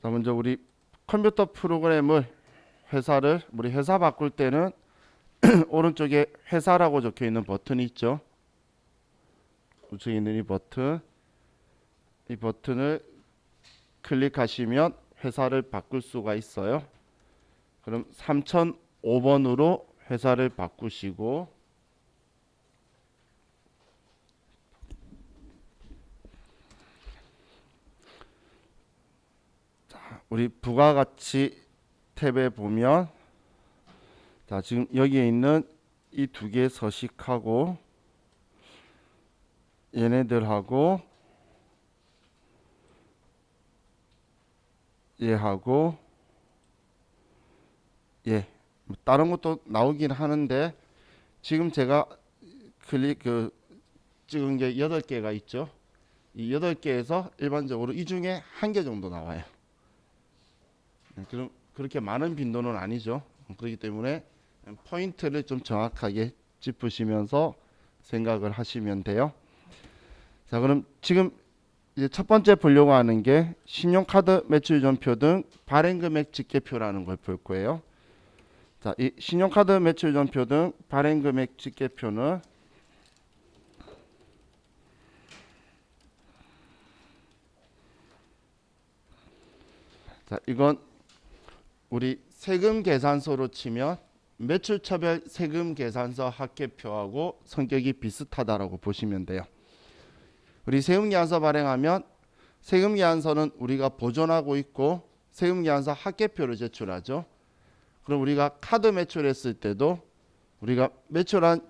자, 먼저 우리 컴퓨터 프로그램을 우리 회사 바꿀 때는 오른쪽에 회사라고 적혀 있는 버튼이 있죠. 우측에 있는 이 버튼을 클릭하시면 회사를 바꿀 수가 있어요. 그럼 3005번으로 회사를 바꾸시고, 우리 부가가치 탭에 보면, 자, 지금 여기에 있는 이 두 개 서식하고 얘네들하고 얘하고 뭐 다른 것도 나오긴 하는데, 지금 제가 찍은 게 8개가 있죠. 이 8개에서 일반적으로 이 중에 한 개 정도 나와요. 그럼 그렇게 많은 빈도는 아니죠. 그렇기 때문에 포인트를 좀 정확하게 짚으시면서 생각을 하시면 돼요. 자, 그럼 지금 이제 첫 번째 보려고 하는 게 신용카드 매출 전표 등 발행 금액 집계표라는 걸 볼 거예요. 자, 이 신용카드 매출 전표 등 발행 금액 집계표는, 자, 이건 우리 세금 계산서로 치면 매출처별 세금 계산서 합계표하고 성격이 비슷하다라고 보시면 돼요. 우리 세금 계산서 발행하면 세금 계산서는 우리가 보존하고 있고 세금 계산서 합계표를 제출하죠. 그럼 우리가 카드 매출했을 때도 우리가 매출한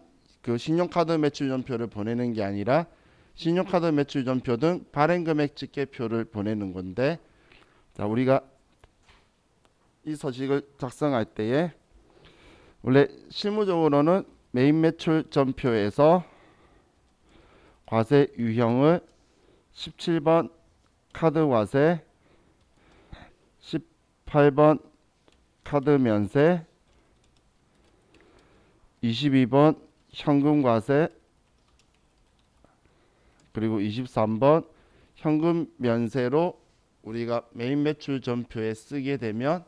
그 신용카드 매출 전표를 보내는 게 아니라 신용카드 매출 전표 등 발행 금액 집계표를 보내는 건데, 자, 우리가 이 서식을 작성할 때에 원래 실무적으로는 메인 매출 전표에서 과세 유형을 17번 카드 과세, 18번 카드 면세, 22번 현금 과세, 그리고 23번 현금 면세로 우리가 메인 매출 전표에 쓰게 되면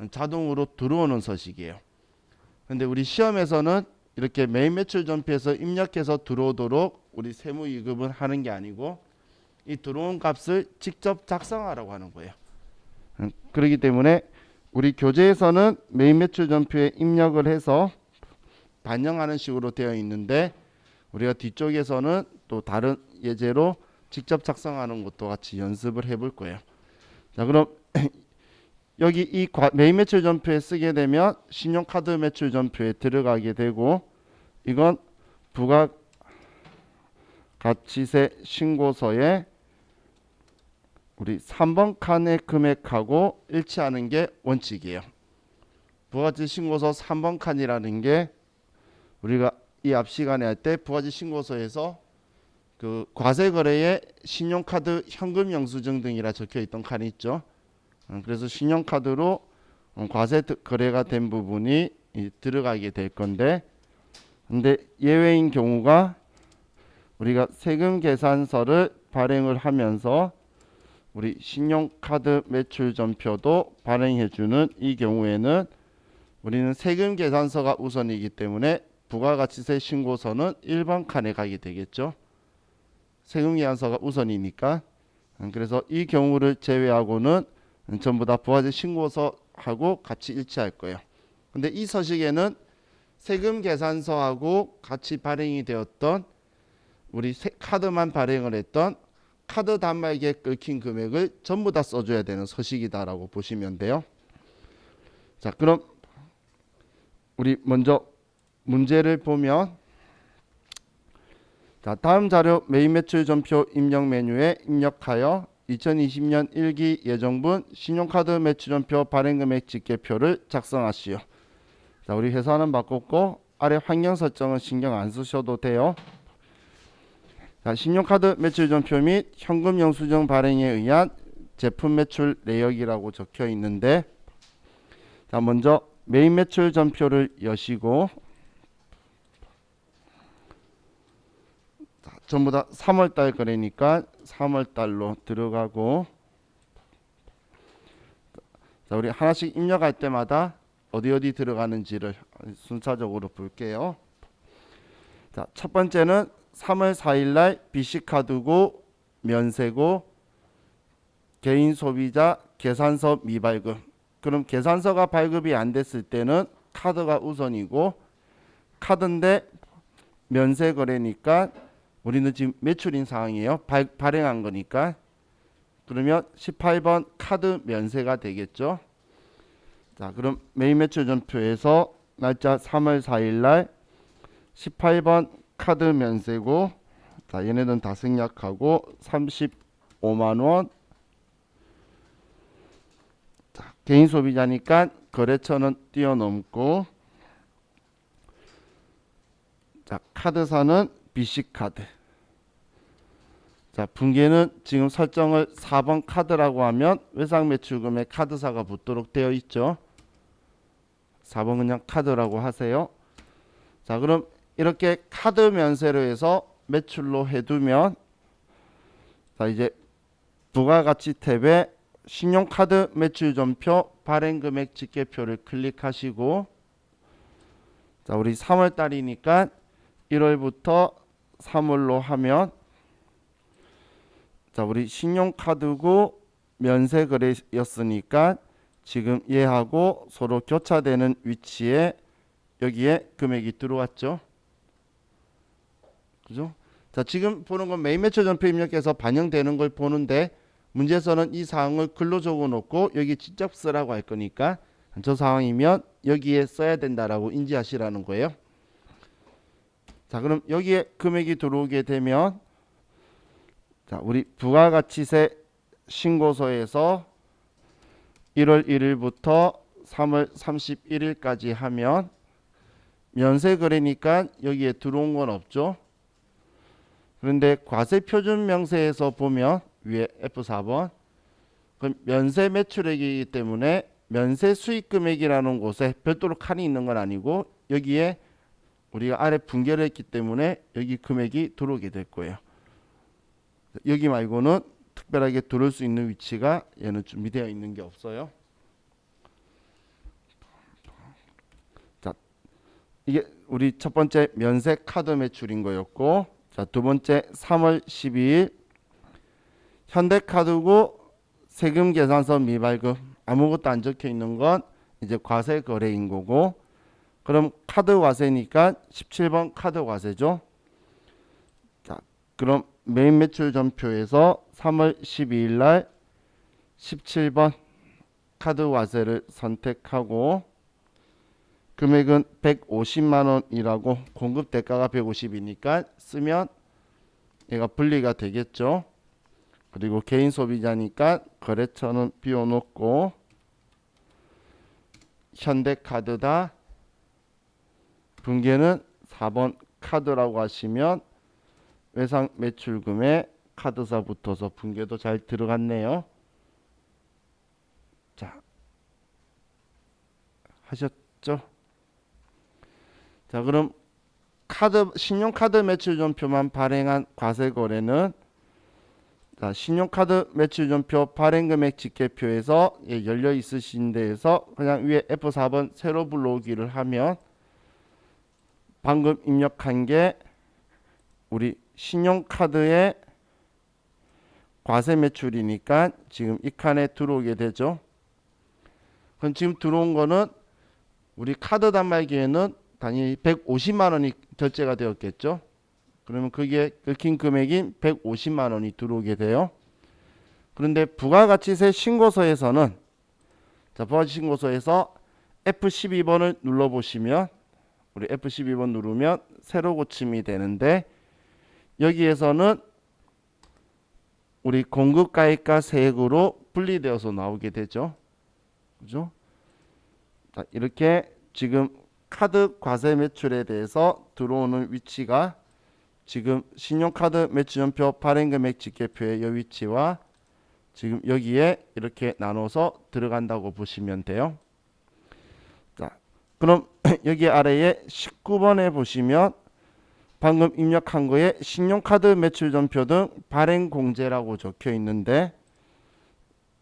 자동으로 들어오는 서식이에요. 근데 우리 시험에서는 이렇게 메인 매출 전표에서 입력해서 들어오도록 우리 세무 이급은 하는 게 아니고 이 들어온 값을 직접 작성하라고 하는 거예요. 그렇기 때문에 우리 교재에서는 메인 매출 전표에 입력을 해서 반영하는 식으로 되어 있는데, 우리가 뒤쪽에서는 또 다른 예제로 직접 작성하는 것도 같이 연습을 해볼 거예요. 자, 그럼 여기 이 메인 매출 전표에 쓰게 되면 신용카드 매출 전표에 들어가게 되고, 이건 부가가치세 신고서에 우리 3번 칸의 금액하고 일치하는 게 원칙이에요. 부가가치 신고서 3번 칸이라는 게 우리가 이 앞 시간에 할 때 부가가치 신고서에서 그 과세거래에 신용카드 현금 영수증 등이라 적혀 있던 칸이 있죠. 그래서 신용카드로 과세 거래가 된 부분이 들어가게 될 건데, 근데 예외인 경우가 우리가 세금 계산서를 발행을 하면서 우리 신용카드 매출 전표도 발행해주는 이 경우에는 우리는 세금 계산서가 우선이기 때문에 부가가치세 신고서는 1번 칸에 가게 되겠죠. 세금 계산서가 우선이니까. 그래서 이 경우를 제외하고는 전부 다 부가세 신고서하고 같이 일치할 거예요. 근데 이 서식에는 세금 계산서하고 같이 발행이 되었던 우리 카드만 발행을 했던 카드 단말기에 긁힌 금액을 전부 다 써줘야 되는 서식이다라고 보시면 돼요. 자, 그럼 우리 먼저 문제를 보면, 자, 다음 자료 메인 매출 전표 입력 메뉴에 입력하여 2020년 1기 예정분 신용카드 매출 전표 발행 금액 집계표를 작성하시오. 자, 우리 회사는 바꿨고 아래 환경 설정은 신경 안 쓰셔도 돼요. 자, 신용카드 매출 전표 및 현금 영수증 발행에 의한 제품 매출 내역이라고 적혀 있는데, 자, 먼저 메인 매출 전표를 여시고, 자, 전부 다 3월달 거래니까 3월달로 들어가고, 자, 우리 하나씩 입력할 때마다 어디 들어가는지를 순차적으로 볼게요. 자, 첫 번째는 3월 4일 날 BC카드고 면세고 개인 소비자 계산서 미발급. 그럼 계산서가 발급이 안 됐을 때는 카드가 우선이고, 카드인데 면세 거래니까 우리는 지금 매출인 상황이에요. 발행한 거니까. 그러면 18번 카드 면세가 되겠죠. 자, 그럼 메인 매출 전표에서 날짜 3월 4일 날 18번 카드 면세고, 자, 얘네는 다 생략하고 35만 원. 자, 개인 소비자니까 거래처는 뛰어넘고, 자, 카드사는 BC카드. 자, 분계는 지금 설정을 4번 카드라고 하면 외상 매출금에 카드사가 붙도록 되어 있죠. 4번 그냥 카드라고 하세요. 자, 그럼 이렇게 카드 면세로 해서 매출로 해두면, 자, 이제 부가가치 탭에 신용카드 매출 전표 발행금액 집계표를 클릭하시고, 자, 우리 3월 달이니까 1월부터 3월로 하면, 자, 우리 신용카드고 면세 거래였으니까 지금 얘하고 서로 교차되는 위치에 여기에 금액이 들어왔죠. 그죠? 자, 지금 보는 건 메인 매출 전표 입력해서 반영되는 걸 보는데, 문제에서는 이 사항을 글로 적어 놓고 여기 직접 쓰라고 할 거니까 저 상황이면 여기에 써야 된다라고 인지하시라는 거예요. 자, 그럼 여기에 금액이 들어오게 되면, 자, 우리 부가가치세 신고서에서 1월 1일부터 3월 31일까지 하면 면세 거래니까 여기에 들어온 건 없죠. 그런데 과세 표준 명세에서 보면 위에 F4번, 그럼 면세 매출액이기 때문에 면세 수익 금액이라는 곳에 별도로 칸이 있는 건 아니고, 여기에 우리가 아래 분계를 했기 때문에 여기 금액이 들어오게 될 거예요. 여기 말고는 특별하게 들어올 수 있는 위치가 얘는 준비되어 있는 게 없어요. 자, 이게 우리 첫 번째 면세 카드 매출인 거였고, 자, 두 번째 3월 12일 현대카드고 세금 계산서 미발급, 아무것도 안 적혀 있는 건 이제 과세 거래인 거고, 그럼 카드 과세니까 17번 카드 과세죠. 자, 그럼 메인 매출 전표에서 3월 12일 날 17번 카드 과세를 선택하고, 금액은 150만 원이라고, 공급 대가가 150이니까 쓰면 얘가 분리가 되겠죠. 그리고 개인 소비자니까 거래처는 비워놓고 현대카드다. 분계는 4번 카드라고 하시면 외상 매출금에 카드사 붙어서 분계도 잘 들어갔네요. 자, 하셨죠? 자, 그럼 신용카드 매출 전표만 발행한 과세 거래는, 자, 신용카드 매출 전표 발행금액 집계표에서 열려 있으신 데에서 그냥 위에 F4번 새로 불러오기를 하면, 방금 입력한 게 우리 신용카드의 과세 매출이니까 지금 이 칸에 들어오게 되죠. 그럼 지금 들어온 거는 우리 카드 단말기에는 당연히 150만 원이 결제가 되었겠죠. 그러면 그게 긁힌 금액인 150만 원이 들어오게 돼요. 그런데 부가가치세 신고서에서는, 자, 부가가치 신고서에서 F12번을 눌러보시면, 우리 F12번 누르면 새로 고침이 되는데, 여기에서는 우리 공급가액과 세액으로 분리되어서 나오게 되죠. 그죠? 자, 이렇게 지금 카드 과세 매출에 대해서 들어오는 위치가 지금 신용카드 매출전표 발행금액 집계표의 이 위치와 지금 여기에 이렇게 나눠서 들어간다고 보시면 돼요. 자, 그럼 여기 아래에 19번에 보시면 방금 입력한 거에 신용카드 매출전표 등 발행공제라고 적혀 있는데,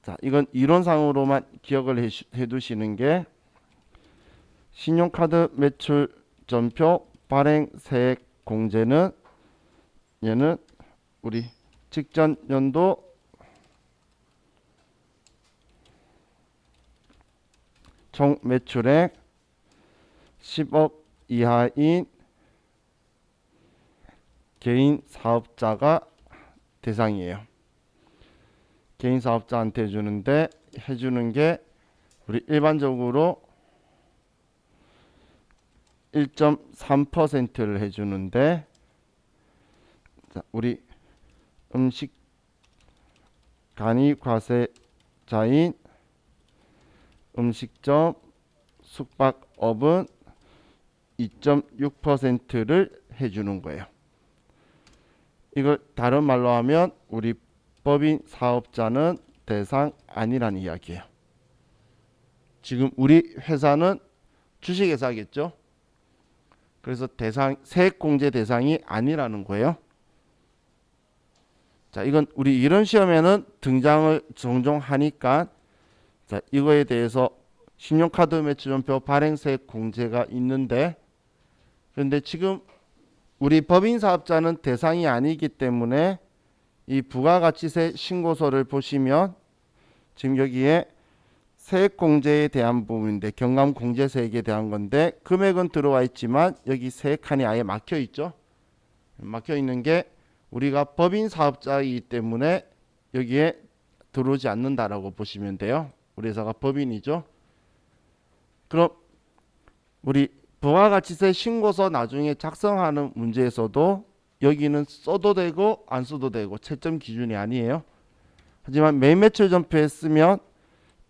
자, 자, 이건 이론상으로만 기억을 해두시는 게 신용카드 매출 전표 발행 세액 공제는 얘는 우리 직전 연도 총 매출액 10억 이하인 개인 사업자가 대상이에요. 개인 사업자한테 해주는 게 우리 일반적으로 1.3%를 해주는데, 자, 우리 음식 간이과세자인 음식점, 숙박업은 2.6%를 해주는 거예요. 이걸 다른 말로 하면 우리 법인 사업자는 대상 아니라는 이야기예요. 지금 우리 회사는 주식회사겠죠. 그래서 세액공제 대상이 아니라는 거예요. 자, 이건 우리 이런 시험에는 등장을 종종 하니까, 자, 이거에 대해서 신용카드 매출전표 발행세액 공제가 있는데, 그런데 지금 우리 법인 사업자는 대상이 아니기 때문에 이 부가가치세 신고서를 보시면 지금 여기에 세액공제에 대한 부분인데, 경감공제세액에 대한 건데 금액은 들어와 있지만 여기 세액칸이 아예 막혀 있죠. 막혀 있는 게 우리가 법인 사업자이기 때문에 여기에 들어오지 않는다라고 보시면 돼요. 우리 회사가 법인이죠. 그럼 우리 부가가치세 신고서 나중에 작성하는 문제에서도 여기는 써도 되고 안 써도 되고 채점 기준이 아니에요. 하지만 매매출 전표에 쓰면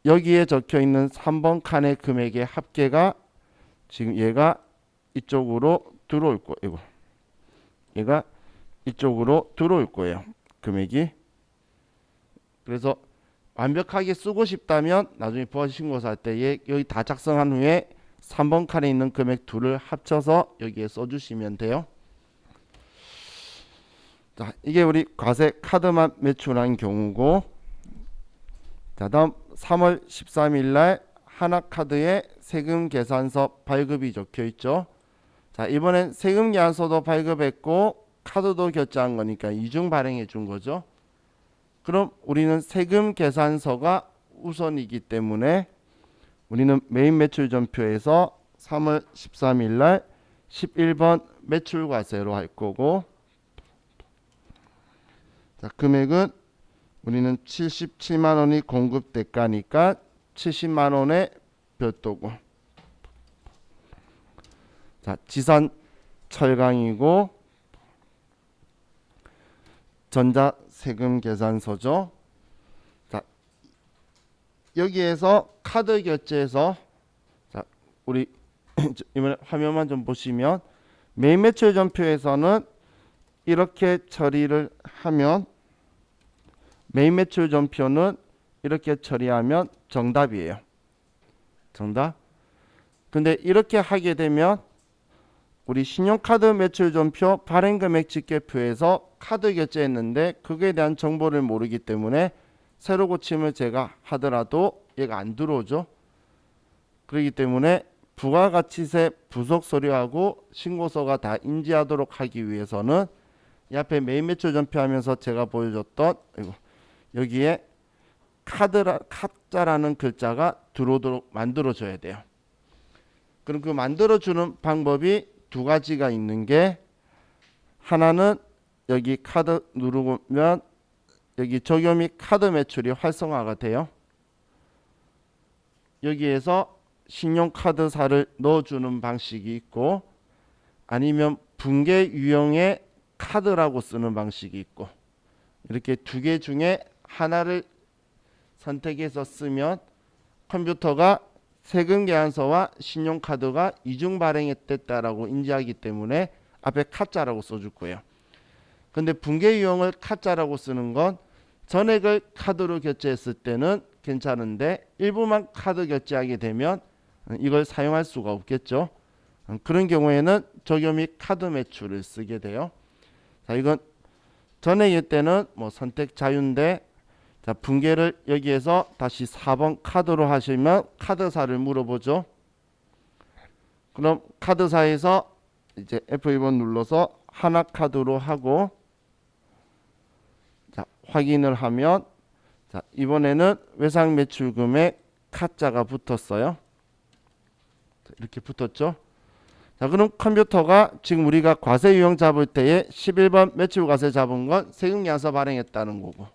여기에 적혀 있는 3번 칸의 금액의 합계가 지금 얘가 이쪽으로 들어올 거예요. 얘가 이쪽으로 들어올 거예요. 금액이. 그래서 완벽하게 쓰고 싶다면 나중에 부가가치 신고서 할 때 여기 다 작성한 후에 3번 칸에 있는 금액 둘을 합쳐서 여기에 써주시면 돼요. 자, 이게 우리 과세 카드만 매출한 경우고, 자, 다음 3월 13일 날 하나카드에 세금 계산서 발급이 적혀 있죠. 자, 이번엔 세금 계산서도 발급했고 카드도 결제한 거니까 이중 발행해 준 거죠. 그럼 우리는 세금 계산서가 우선이기 때문에 우리는 메인 매출 전표에서 3월 13일 날 11번 매출과세로 할 거고, 자, 금액은 우리는 77만 원이 공급 대가니까 70만 원의 별도고, 자, 지산 철강이고 전자 세금 계산서죠. 자, 여기에서 카드 결제에서, 자, 우리 이번에 화면만 좀 보시면 메인 매출 전표에서는 이렇게 처리를 하면, 메인 매출 전표는 이렇게 처리하면 정답이에요. 정답. 근데 이렇게 하게 되면 우리 신용카드 매출 전표 발행금액 집계표에서 카드 결제했는데 그거에 대한 정보를 모르기 때문에 새로 고침을 제가 하더라도 얘가 안 들어오죠. 그렇기 때문에 부가가치세 부속 서류하고 신고서가 다 인지하도록 하기 위해서는 이 앞에 메인 매출 전표하면서 제가 보여줬던 여기에 카자라는 글자가 들어오도록 만들어줘야 돼요. 그럼 그 만들어주는 방법이 두 가지가 있는 게, 하나는 여기 카드 누르면 여기 적용 및 카드 매출이 활성화가 돼요. 여기에서 신용카드사를 넣어주는 방식이 있고, 아니면 분계 유형의 카드라고 쓰는 방식이 있고, 이렇게 두 개 중에 하나를 선택해서 쓰면 컴퓨터가 세금 계산서와 신용카드가 이중 발행됐다라고 인지하기 때문에 앞에 카자라고 써줄 거예요. 근데 분계 유형을 카자라고 쓰는 건 전액을 카드로 결제했을 때는 괜찮은데 일부만 카드 결제하게 되면 이걸 사용할 수가 없겠죠. 그런 경우에는 적용 및 카드 매출을 쓰게 돼요. 자, 이건 전액일 때는 뭐 선택 자유인데, 자, 자, 분계를 여기에서 다시 4번 카드로 하시면 카드사를 물어보죠. 그럼 카드사에서 이제 F2번 눌러서 하나 카드로 하고, 자, 확인을 하면, 자, 이번에는 외상 매출 금액 카자가 붙었어요. 자, 이렇게 붙었죠. 자, 그럼 컴퓨터가 지금 우리가 과세 유형 잡을 때에 11번 매출 과세 잡은 건 세금 계산서 발행했다는 거고,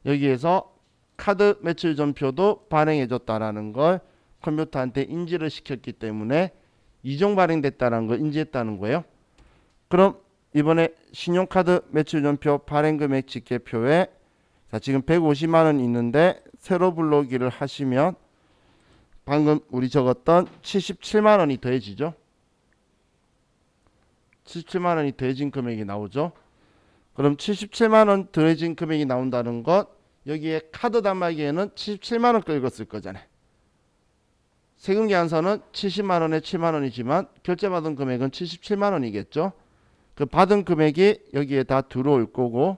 여기에서 카드 매출 전표도 발행해 줬다라는 걸 컴퓨터한테 인지를 시켰기 때문에 이종 발행됐다는 걸 인지했다는 거예요. 그럼 이번에 신용카드 매출 전표 발행 금액 집계표에, 자, 지금 150만 원 있는데 세로 불러오기를 하시면 방금 우리 적었던 77만 원이 더해지죠. 77만 원이 더해진 금액이 나오죠. 그럼 77만 원 더해진 금액이 나온다는 것, 여기에 카드 단말기에는 77만 원 긁었을 거잖아요. 세금 계산서는 70만 원에 7만 원이지만 결제받은 금액은 77만 원이겠죠. 그 받은 금액이 여기에 다 들어올 거고,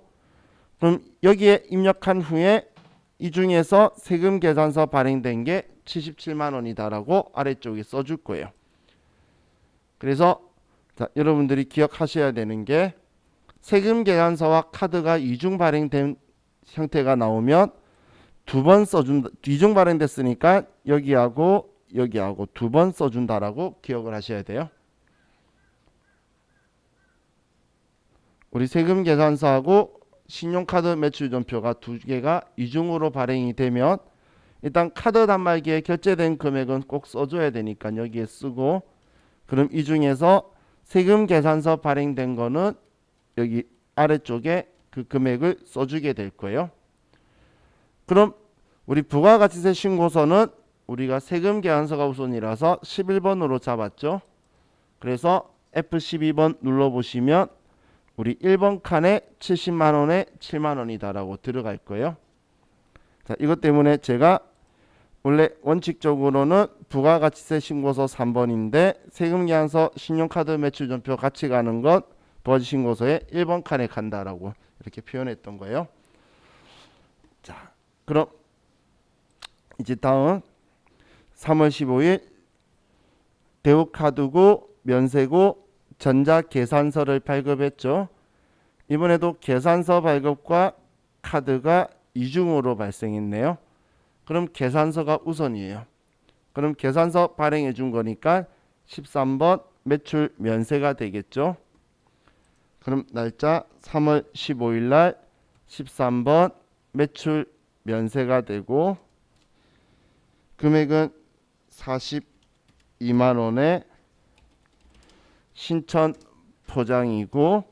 그럼 여기에 입력한 후에 이 중에서 세금 계산서 발행된 게 77만 원이다라고 아래쪽에 써줄 거예요. 그래서 자, 여러분들이 기억하셔야 되는 게, 세금 계산서와 카드가 이중 발행된 형태가 나오면 두 번 써준다. 이중 발행됐으니까 여기하고 여기하고 두 번 써준다라고 기억을 하셔야 돼요. 우리 세금 계산서하고 신용카드 매출 전표가 두 개가 이중으로 발행이 되면 일단 카드 단말기에 결제된 금액은 꼭 써줘야 되니까 여기에 쓰고, 그럼 이 중에서 세금 계산서 발행된 거는 여기 아래쪽에 그 금액을 써주게 될 거예요. 그럼 우리 부가가치세 신고서는 우리가 세금 계산서가 우선이라서 11번으로 잡았죠. 그래서 F12번 눌러보시면 우리 1번 칸에 70만 원에 7만 원이다라고 들어갈 거예요. 자, 이것 때문에 제가 원래 원칙적으로는 부가가치세 신고서 3번인데 세금 계산서 신용카드 매출 전표 같이 가는 것 부가가치 신고서에 1번 칸에 간다라고 이렇게 표현했던 거예요. 자, 그럼 이제 다음 3월 15일 대우카드고 면세고 전자계산서를 발급했죠. 이번에도 계산서 발급과 카드가 이중으로 발생했네요. 그럼 계산서가 우선이에요. 그럼 계산서 발행해 준 거니까 13번 매출 면세가 되겠죠. 그럼 날짜 3월 15일 날 13번 매출 면세가 되고, 금액은 42만 원에 신천 포장이고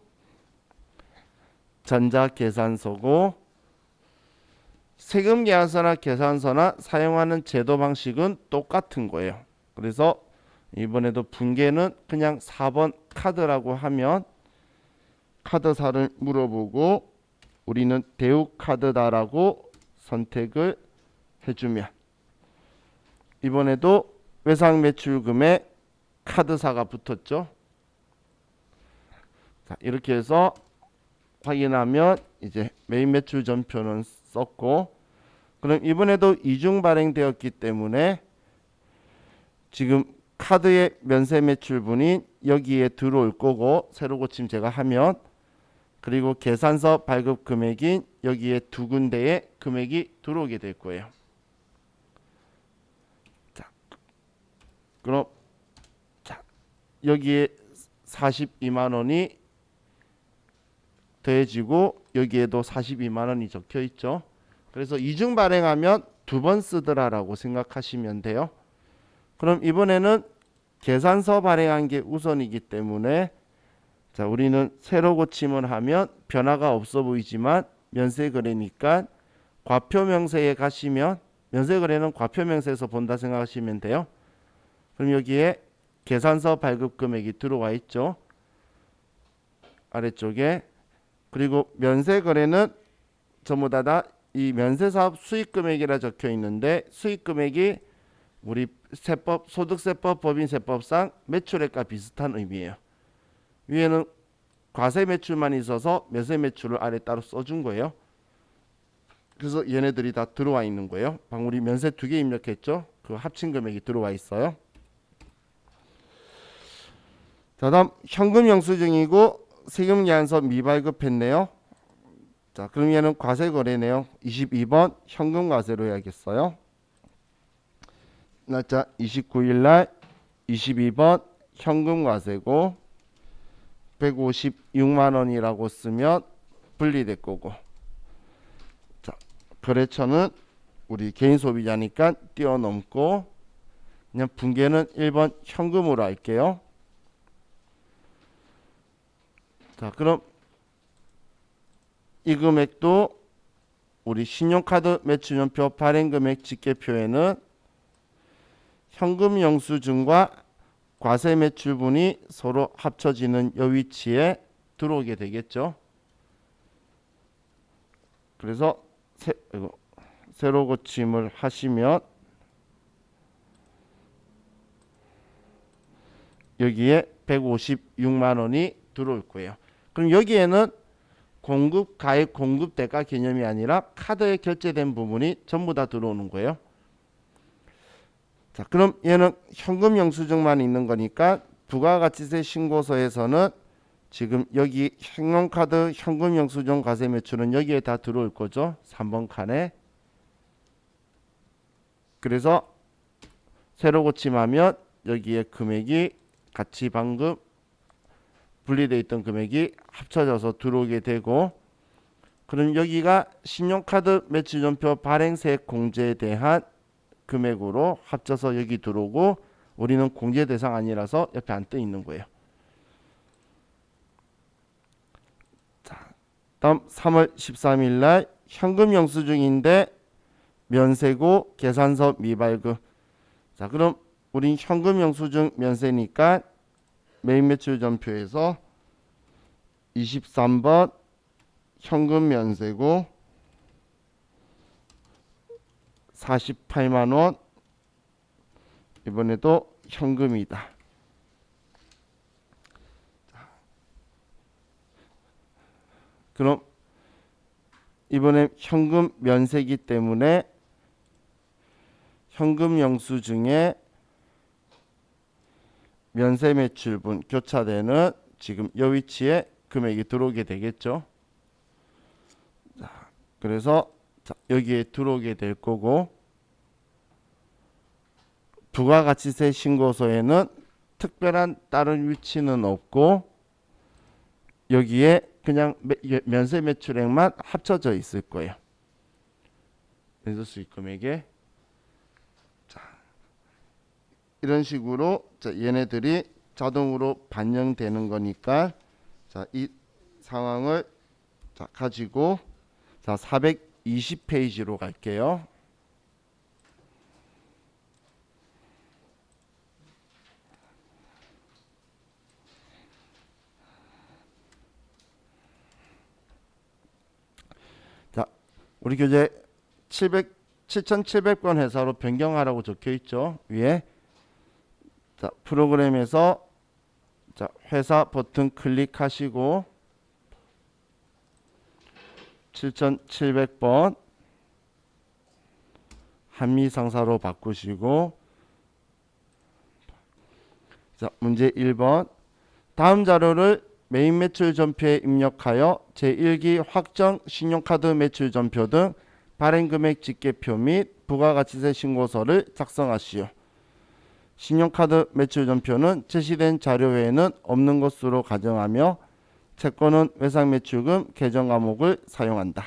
전자계산서고, 세금 계산서나 계산서나 사용하는 제도 방식은 똑같은 거예요. 그래서 이번에도 분계는 그냥 4번 카드라고 하면 카드사를 물어보고 우리는 대우카드다라고 선택을 해주면 이번에도 외상매출금에 카드사가 붙었죠. 자, 이렇게 해서 확인하면 이제 메인 매출 전표는 썼고, 그럼 이번에도 이중 발행되었기 때문에 지금 카드의 면세 매출분이 여기에 들어올 거고, 세로 고침 제가 하면, 그리고 계산서 발급 금액인 여기에 두 군데에 금액이 들어오게 될 거예요. 자, 그럼 자, 여기에 42만 원이 더해지고 여기에도 42만 원이 적혀 있죠. 그래서 이중 발행하면 두 번 쓰더라라고 생각하시면 돼요. 그럼 이번에는 계산서 발행한 게 우선이기 때문에, 자, 우리는 세로 고침을 하면 변화가 없어 보이지만 면세거래니까 과표명세에 가시면, 면세거래는 과표명세에서 본다 생각하시면 돼요. 그럼 여기에 계산서 발급 금액이 들어와 있죠. 아래쪽에. 그리고 면세거래는 전부 다 이 면세사업 수익금액이라 적혀 있는데, 수익금액이 우리 세법, 소득세법, 법인세법상 매출액과 비슷한 의미예요. 위에는 과세 매출만 있어서 면세 매출을 아래 따로 써준 거예요. 그래서 얘네들이 다 들어와 있는 거예요. 방금 우리 면세 2개 입력했죠. 그 합친 금액이 들어와 있어요. 자, 다음 현금 영수증이고 세금 계산서 미발급했네요. 자, 그럼 얘는 과세 거래네요. 22번 현금 과세로 해야겠어요. 날짜 29일 날 22번 현금 과세고 156만 원이라고 쓰면 분리될 거고. 자, 거래처는 우리 개인 소비자니까 뛰어넘고 그냥 분계는 1번 현금으로 할게요. 자, 그럼 이 금액도 우리 신용카드 매출연표 발행금액 집계표에는 현금 영수증과 과세 매출분이 서로 합쳐지는 이 위치에 들어오게 되겠죠. 그래서 세로 고침을 하시면 여기에 156만 원이 들어올 거예요. 그럼 여기에는 공급, 가액, 공급, 대가 개념이 아니라 카드에 결제된 부분이 전부 다 들어오는 거예요. 자, 그럼 얘는 현금 영수증만 있는 거니까 부가가치세 신고서에서는 지금 여기 신용카드 현금 영수증 과세 매출은 여기에 다 들어올 거죠. 3번 칸에. 그래서 세로 고침하면 여기에 금액이 같이 방금 분리되어 있던 금액이 합쳐져서 들어오게 되고, 그럼 여기가 신용카드 매출연표 발행세액 공제에 대한 금액으로 합쳐서 여기 들어오고, 우리는 공제 대상 아니라서 옆에 안 떠 있는 거예요. 자, 다음 3월 13일 날 현금 영수증인데 면세고 계산서 미발급. 자, 그럼 우린 현금 영수증 면세니까 메인 매출 전표에서 23번 현금 면세고 48만 원, 이번에도 현금이다. 그럼 이번에 현금 면세기 때문에 현금 영수증에 면세 매출분 교차되는 지금 이 위치에 금액이 들어오게 되겠죠. 자, 그래서 여기에 들어오게 될 거고, 부가가치세 신고서에는 특별한 다른 위치는 없고 여기에 그냥 면세 매출액만 합쳐져 있을 거예요. 연소 수익 금액에. 자, 이런 식으로 얘네들이 자동으로 반영되는 거니까, 자, 이 상황을 가지고 420페이지로 갈게요. 자, 우리 교재 7700번 회사로 변경하라고 적혀 있죠. 위에. 자, 프로그램에서 회사 버튼 클릭하시고 7700번 한미상사로 바꾸시고, 자, 문제 1번 다음 자료를 메인 매출 전표에 입력하여 제1기 확정 신용카드 매출 전표 등 발행금액 집계표 및 부가가치세 신고서를 작성하시오. 신용카드 매출 전표는 제시된 자료 외에는 없는 것으로 가정하며 채권은 외상매출금 계정 과목을 사용한다.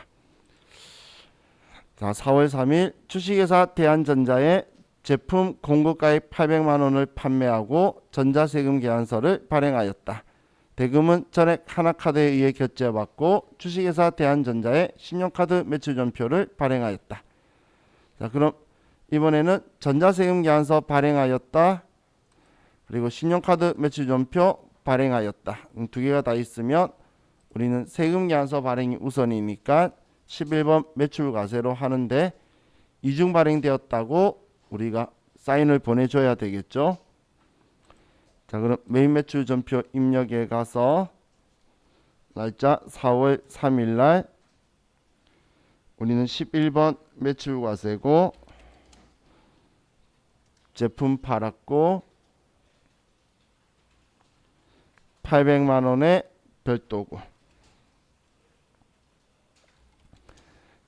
자, 4월 3일 주식회사 대한전자에 제품 공급가액 800만 원을 판매하고 전자세금 계산서를 발행하였다. 대금은 전액 하나카드에 의해 결제받고 주식회사 대한전자에 신용카드 매출전표를 발행하였다. 자, 그럼 이번에는 전자세금 계산서 발행하였다. 그리고 신용카드 매출전표 발행하였다. 두 개가 다 있으면 우리는 세금 계산서 발행이 우선이니까 11번 매출과세로 하는데, 이중 발행되었다고 우리가 사인을 보내줘야 되겠죠. 자, 그럼 메인 매출 전표 입력에 가서 날짜 4월 3일 날 우리는 11번 매출과세고 제품 팔았고 800만 원의 별도고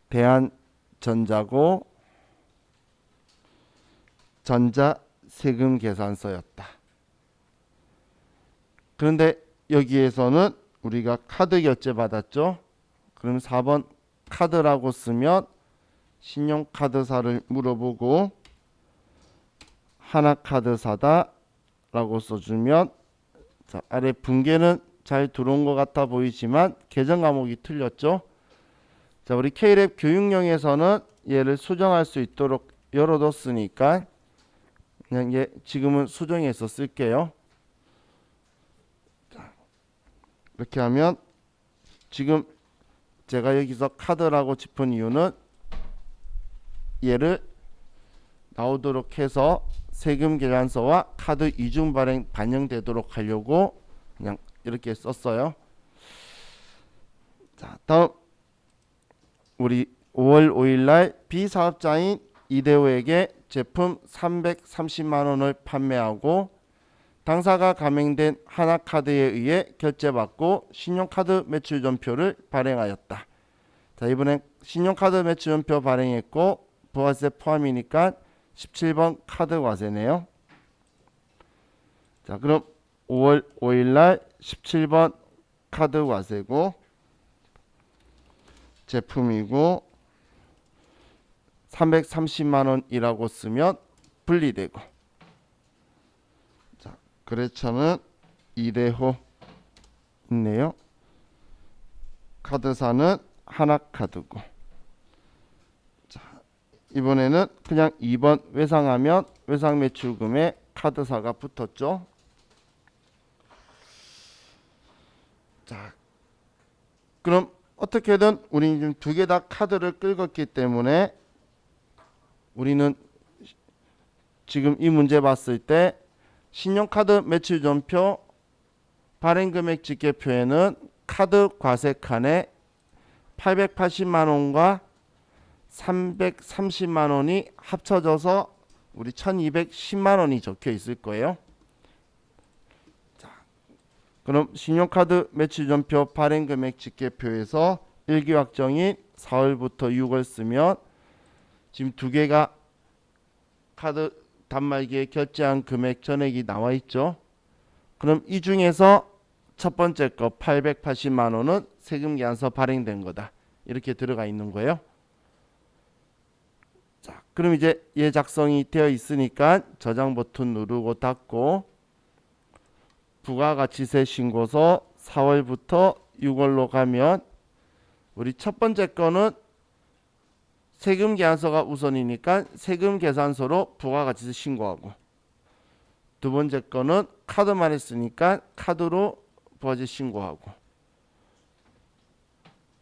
대한전자고 전자세금 계산서였다. 그런데 여기에서는 우리가 카드 결제 받았죠. 그럼 4번 카드라고 쓰면 신용카드사를 물어보고 하나카드사다 라고 써주면, 자, 아래 분계는 잘 들어온 것 같아 보이지만 계정 과목이 틀렸죠. 자, 우리 K랩 교육용에서는 얘를 수정할 수 있도록 열어뒀으니까 그냥 얘 지금은 수정해서 쓸게요. 자, 이렇게 하면 지금 제가 여기서 카드라고 짚은 이유는 얘를 나오도록 해서 세금 계산서와 카드 이중 발행 반영되도록 하려고 그냥 이렇게 썼어요. 자, 다음 우리 5월 5일 날 B사업자인 이대호에게 제품 330만 원을 판매하고 당사가 가맹된 하나카드에 의해 결제받고 신용카드 매출전표를 발행하였다. 자, 이번엔 신용카드 매출전표 발행했고 부가세 포함이니까 17번 카드과세네요. 자, 그럼 5월 5일 날 17번 카드과세고 제품이고 330만 원이라고 쓰면 분리되고, 자, 거래처는 이대호 있네요. 카드사는 하나카드고, 자, 이번에는 그냥 2번 외상하면 외상매출금에 카드사가 붙었죠. 자, 그럼 어떻게든 우리는 지금 두 개 다 카드를 긁었기 때문에 우리는 지금 이 문제 봤을 때 신용카드 매출전표 발행금액 집계표에는 카드 과세 칸에 880만 원과 330만 원이 합쳐져서 우리 1210만 원이 적혀 있을 거예요. 자, 그럼 신용카드 매출전표 발행금액 집계표에서 일기확정인 4월부터 6월 쓰면 지금 두 개가 카드 단말기에 결제한 금액 전액이 나와 있죠. 그럼 이 중에서 첫 번째 거 880만 원은 세금 계산서 발행된 거다. 이렇게 들어가 있는 거예요. 자, 그럼 이제 얘 작성이 되어 있으니까 저장 버튼 누르고 닫고 부가가치세 신고서 4월부터 6월로 가면 우리 첫 번째 거는 세금 계산서가 우선이니까 세금 계산서로 부가가치세 신고하고, 두 번째 거는 카드만 했으니까 카드로 부가세 신고하고,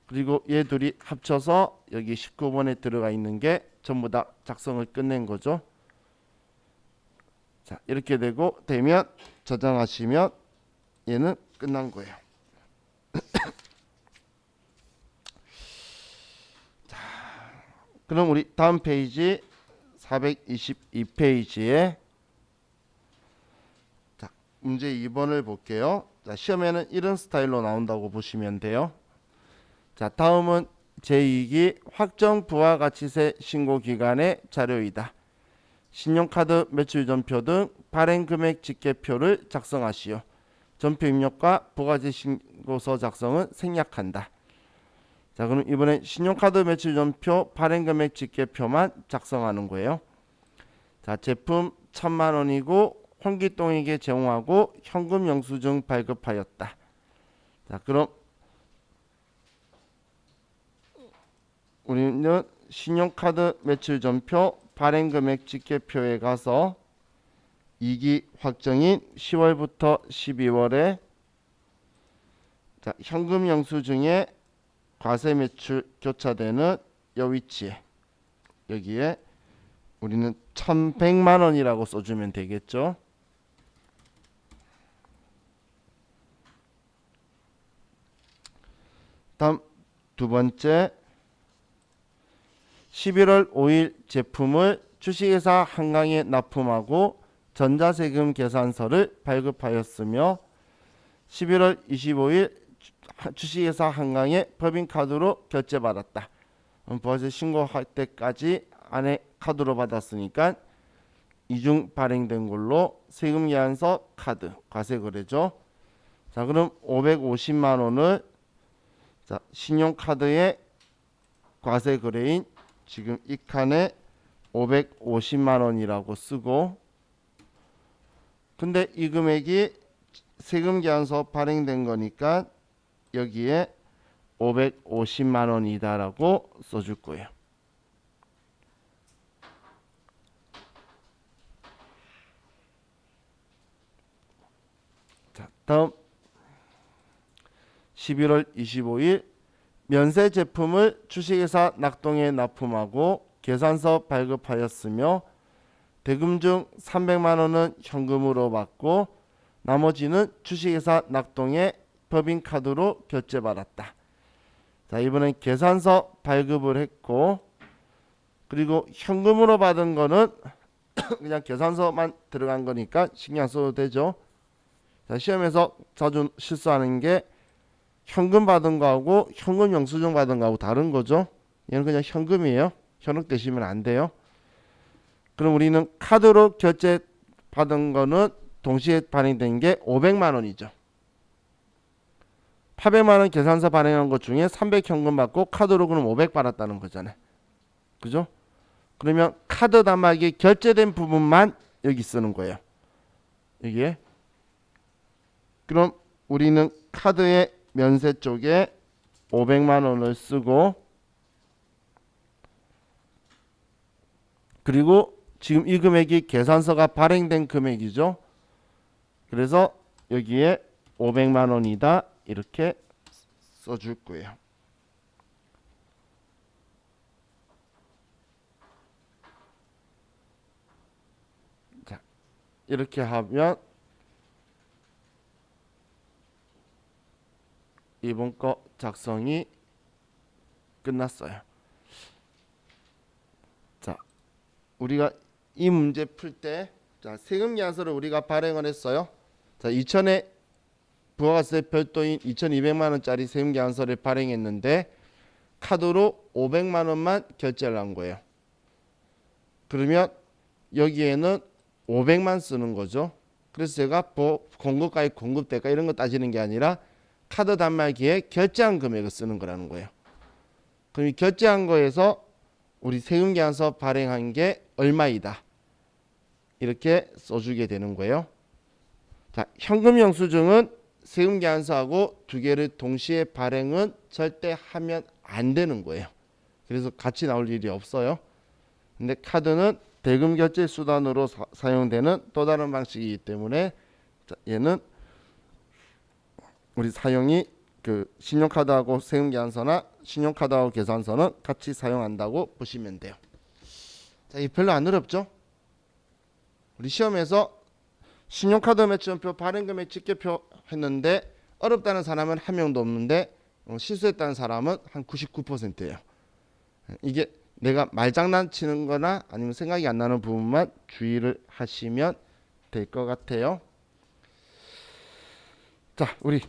그리고 얘 둘이 합쳐서 여기 19번에 들어가 있는 게 전부 다 작성을 끝낸 거죠. 자, 이렇게 되면 저장하시면 얘는 끝난 거예요. 자, 그럼 우리 다음 페이지 422페이지에 자, 문제 2번을 볼게요. 자, 시험에는 이런 스타일로 나온다고 보시면 돼요. 자, 다음은 제2기 확정 부가가치세 신고 기간의 자료이다. 신용카드 매출전표 등 발행금액 집계표를 작성하시오. 전표 입력과 부가세 신고서 작성은 생략한다. 자, 그럼 이번엔 신용카드 매출전표 발행금액 집계표만 작성하는 거예요. 자, 제품 1000만 원이고 홍기동에게 제공하고 현금 영수증 발급하였다. 자, 그럼 우리는 신용카드 매출전표 발행금액 집계표에 가서 2기 확정인 10월부터 12월에 자, 현금 영수증에 과세 매출 교차되는 이 위치에 여기에 우리는 1100만 원이라고 써주면 되겠죠. 다음 두 번째 11월 5일 제품을 주식회사 한강에 납품하고 전자세금 계산서를 발급하였으며 11월 25일 주식회사 한강에 법인카드로 결제받았다. 부가세 신고할 때까지 안에 카드로 받았으니까 이중 발행된 걸로 세금계산서 카드 과세거래죠. 자, 그럼 550만 원을 자, 신용카드의 과세거래인 지금 이 칸에 550만 원이라고 쓰고, 근데 이 금액이 세금계산서 발행된 거니까 여기에 550만 원이다라고 써줄 거예요. 자, 다음 11월 25일 면세 제품을 주식회사 낙동에 납품하고 계산서 발급하였으며 대금 중 300만 원은 현금으로 받고 나머지는 주식회사 낙동에 법인카드로 결제받았다. 자, 이번엔 계산서 발급을 했고, 그리고 현금으로 받은 거는 그냥 계산서만 들어간 거니까 신경 안 써도 되죠. 자, 시험에서 자주 실수하는 게 현금 받은 거하고 현금 영수증 받은 거하고 다른 거죠. 얘는 그냥 현금이에요. 현혹되시면 안 돼요. 그럼 우리는 카드로 결제 받은 거는 동시에 발행된 게 500만 원이죠. 800만 원 계산서 발행한 것 중에 300 현금 받고 카드로 그럼 500 받았다는 거잖아요. 그죠? 그러면 카드 단말기 결제된 부분만 여기 쓰는 거예요. 여기에. 그럼 우리는 카드의 면세 쪽에 500만 원을 쓰고, 그리고 지금 이 금액이 계산서가 발행된 금액이죠. 그래서 여기에 500만 원이다 이렇게 써줄 거예요. 자, 이렇게 하면 이번 거 작성이 끝났어요. 자, 우리가 이 문제 풀 때 세금계산서를 우리가 발행을 했어요. 자, 2000에 부가세 별도인 2200만 원짜리 세금계산서를 발행했는데 카드로 500만 원만 결제를 한 거예요. 그러면 여기에는 500만 쓰는 거죠. 그래서 제가 공급가액, 공급대가 이런 거 따지는 게 아니라 카드 단말기에 결제한 금액을 쓰는 거라는 거예요. 그럼 이 결제한 거에서 우리 세금계산서 발행한 게 얼마이다 이렇게 써주게 되는 거예요. 자, 현금 영수증은 세금계산서하고 두 개를 동시에 발행은 절대 하면 안 되는 거예요. 그래서 같이 나올 일이 없어요. 근데 카드는 대금 결제 수단으로 사용되는 또 다른 방식이기 때문에 얘는 우리 사용이 그 신용카드하고 세금계산서나 신용카드하고 계산서는 같이 사용한다고 보시면 돼요. 자, 이 별로 안 어렵죠? 우리 시험에서 신용카드 매출표 발행금액 집계표 했는데 어렵다는 사람은 한 명도 없는데 실수했다는 사람은 한 99%예요. 이게 내가 말장난 치는 거나 아니면 생각이 안 나는 부분만 주의를 하시면 될 것 같아요. 자, 우리